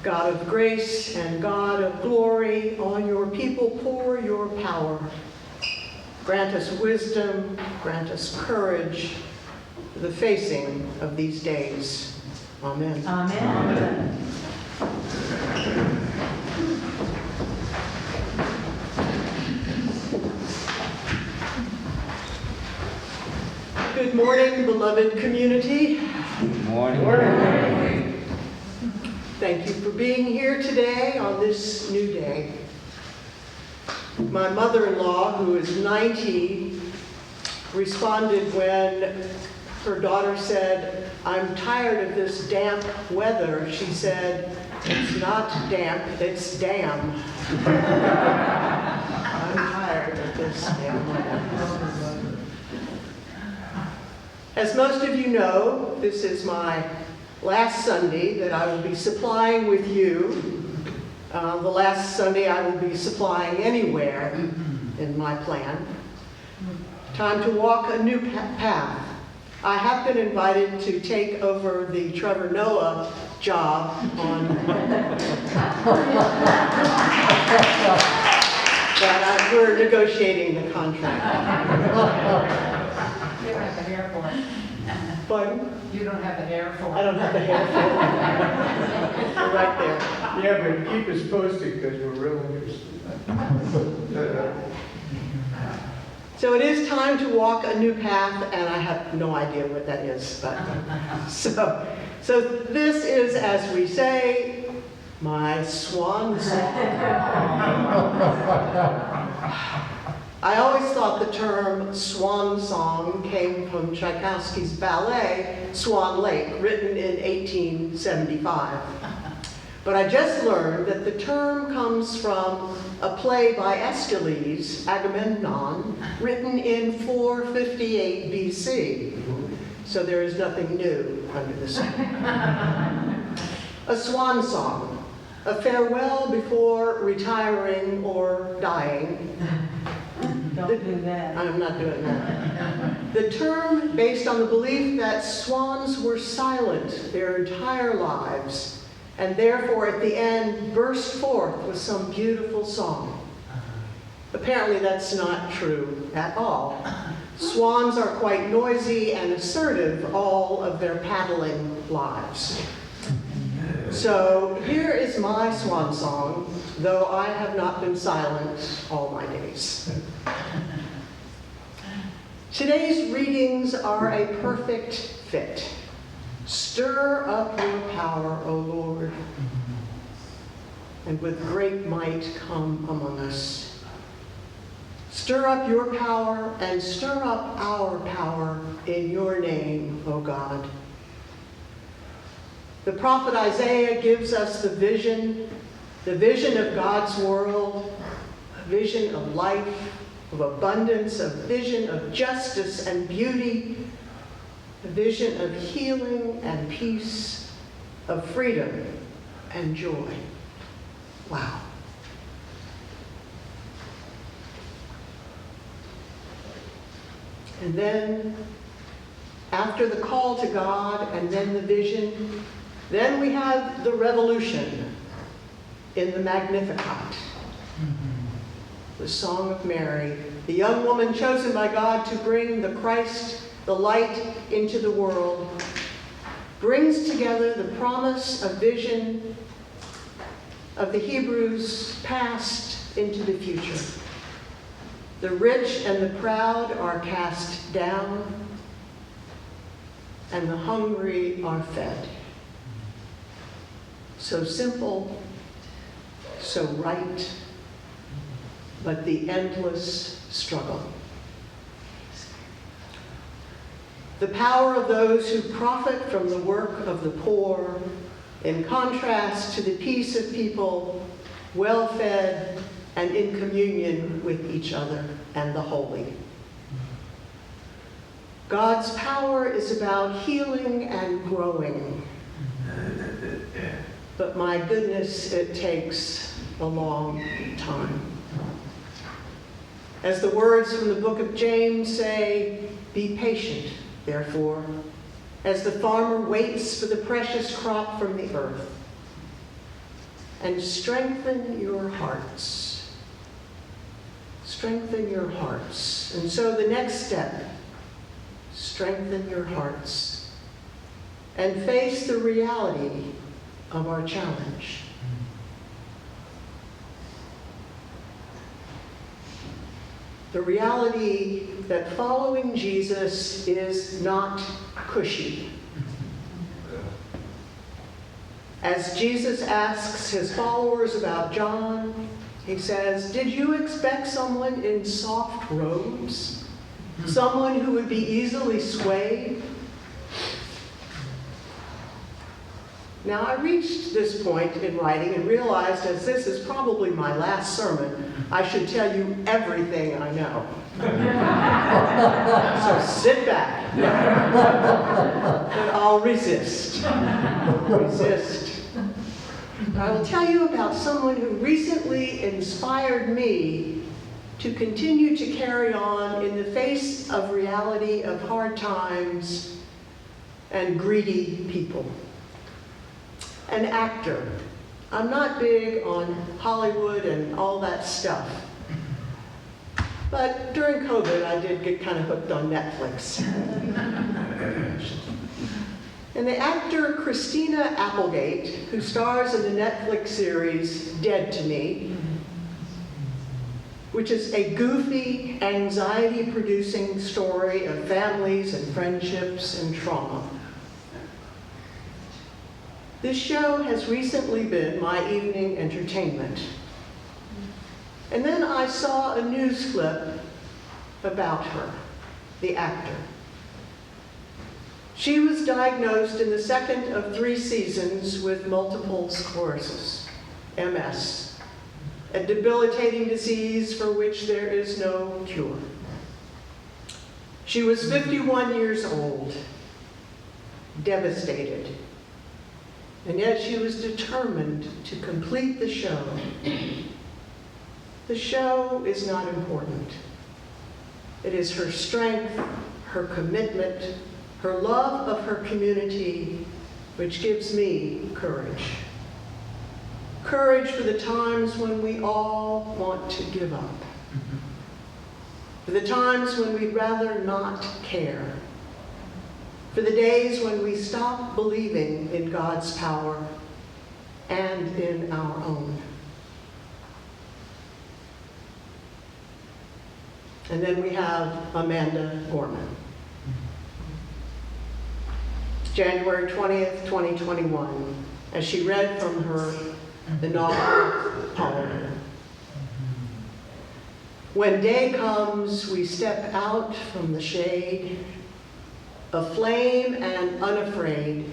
God of grace and God of glory, on your people pour your power. Grant us wisdom, grant us courage for the facing of these days. Amen. Amen. Amen. Good morning, beloved community. Good morning. Good morning. Thank you for being here today on this new day. My mother-in-law, who is 90, responded when her daughter said, "I'm tired of this damp weather." She said, "It's not damp, it's damn." I'm tired of this damn weather. As most of you know, this is my last Sunday that I will be supplying with you. The last Sunday I will be supplying anywhere in my plan. Time to walk a new path. I have been invited to take over the Trevor Noah job on that we're negotiating the contract. You don't have the hair for it. Pardon? You don't have the hair for it. I don't have the hair for it. You're right there. Yeah, but keep us posted because we're real interested. So it is time to walk a new path, and I have no idea what that is. But so this is, as we say, my swan song. I always thought the term swan song came from Tchaikovsky's ballet, Swan Lake, written in 1875. But I just learned that the term comes from a play by Aeschylus, Agamemnon, written in 458 BC. So there is nothing new under the sun. A swan song, a farewell before retiring or dying. Don't do that. I'm not doing that. The term based on the belief that swans were silent their entire lives, and therefore at the end burst forth with some beautiful song. Apparently that's not true at all. Swans are quite noisy and assertive all of their paddling lives. So here is my swan song, though I have not been silent all my days. Today's readings are a perfect fit. Stir up your power, O Lord, and with great might come among us. Stir up your power and stir up our power in your name, O God. The prophet Isaiah gives us the vision of God's world, a vision of life, of abundance, a vision of justice and beauty, a vision of healing and peace, of freedom and joy. Wow. And then, after the call to God and then the vision, then we have the revolution in the Magnificat, the Song of Mary, the young woman chosen by God to bring the Christ, the light, into the world, brings together the promise of vision of the Hebrews past into the future. The rich and the proud are cast down, and the hungry are fed. So simple, so right, but the endless struggle. The power of those who profit from the work of the poor, in contrast to the peace of people well-fed and in communion with each other and the holy. God's power is about healing and growing. But my goodness, it takes a long time. As the words from the book of James say, be patient, therefore, as the farmer waits for the precious crop from the earth, and strengthen your hearts. Strengthen your hearts. And so the next step, strengthen your hearts and face the reality of our challenge. The reality that following Jesus is not cushy. As Jesus asks his followers about John, he says, "Did you expect someone in soft robes? Someone who would be easily swayed?" Now, I reached this point in writing and realized, as this is probably my last sermon, I should tell you everything I know. So sit back. But I'll resist. Resist. I will tell you about someone who recently inspired me to continue to carry on in the face of reality of hard times and greedy people. An actor. I'm not big on Hollywood and all that stuff. But during COVID, I did get kind of hooked on Netflix. And the actor Christina Applegate, who stars in the Netflix series Dead to Me, which is a goofy, anxiety-producing story of families and friendships and trauma. This show has recently been my evening entertainment. And then I saw a news clip about her, the actor. She was diagnosed in the second of 3 seasons with multiple sclerosis, MS, a debilitating disease for which there is no cure. She was 51 years old, devastated. And yet she was determined to complete the show. The show is not important. It is her strength, her commitment, her love of her community, which gives me courage. Courage for the times when we all want to give up. For the times when we'd rather not care. For the days when we stop believing in God's power and in our own. And then we have Amanda Gorman. January 20th, 2021, as she read from the novel poem. When day comes, we step out from the shade, aflame and unafraid.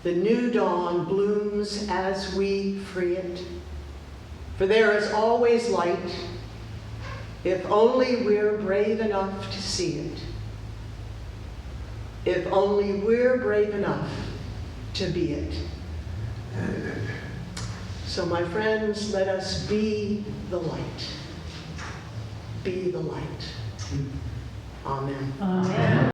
The new dawn blooms as we free it, for there is always light, if only we're brave enough to see it. If only we're brave enough to be it. So my friends, let us be the light. Be the light. Amen. Amen.